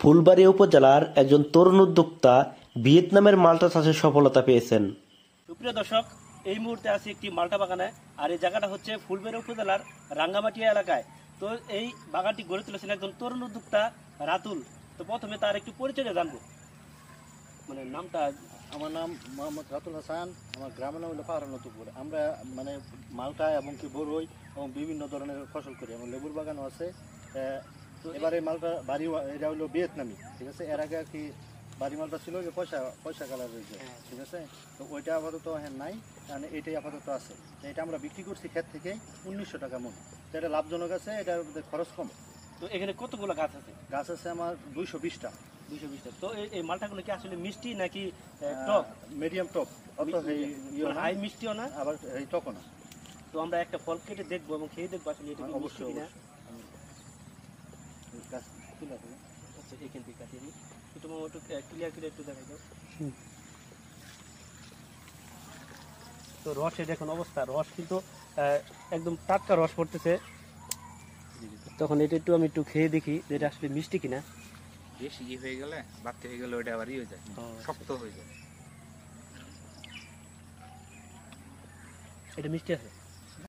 ফুলবাড়ী উপজেলার একজন তরুণ উদ্যোক্তা ভিয়েতনামের মাল্টা চাষে সফলতা পেয়েছেন। সুপ্রিয় দর্শক, এই মুহূর্তে আছি একটি মাল্টা বাগানে, আর এই জায়গাটা হচ্ছে ফুলবাড়ী উপজেলার রাঙ্গামাটিয়া এলাকায়। তো এই বাগানটি গড়ে তুলেছেন একজন তরুণ উদ্যোক্তা রাতুল। তো প্রথমে তার একটু পরিচয়টা জানবো, মানে নামটা। আমার নাম মোহাম্মদ রাতুল হাসান, আমার গ্রামের নাম হলো পাহাড়নতুপুর। আমরা মানে মালটা এবং কি বরই এবং বিভিন্ন ধরনের ফসল করি, এবং লেবুর বাগানও আছে। এবারে মালটা বাড়ি এটা হলো ভিয়েতনামি, ঠিক আছে। এর আগে আর কি বাড়ি মালটা ছিল যে পয়সা কালার রয়েছে, ঠিক আছে। তো ওইটা আপাতত হ্যাঁ নাই, মানে এটাই আপাতত আছে। এটা আমরা বিক্রি করছি ক্ষেত থেকে 1900 টাকা মন। তো এটা লাভজনক আছে, এটার খরচ কম। তো এখানে কতগুলো গাছ আছে? গাছ আছে আমার 220টা। 220টা। তো এই মালটাগুলো কি আসলে মিষ্টি নাকি টক? মিডিয়াম টক, অত হাই মিষ্টিও না, আবার এই টকও না। তো আমরা একটা ফল কেটে দেখবো এবং খেয়ে দেখবো আসলে এটা অবশ্যই কিনা। গাছ তুলে আচ্ছা, এখান থেকে কাটিয়ে নিই একটু, একটু ক্লিয়ার করে একটু দেখাই দাও। তো রসে দেখুন অবস্থা, রস কিন্তু একদম টাটকা রস পড়তেছে। তখন এটা আমি একটু খেয়ে দেখি যে এটা আসলে মিষ্টি কিনা। বেশি হয়ে গেলে, বাড়তে হয়ে গেলে ওটা আবার হয়ে যায়, শক্ত হয়ে যায়। এটা মিষ্টি আছে।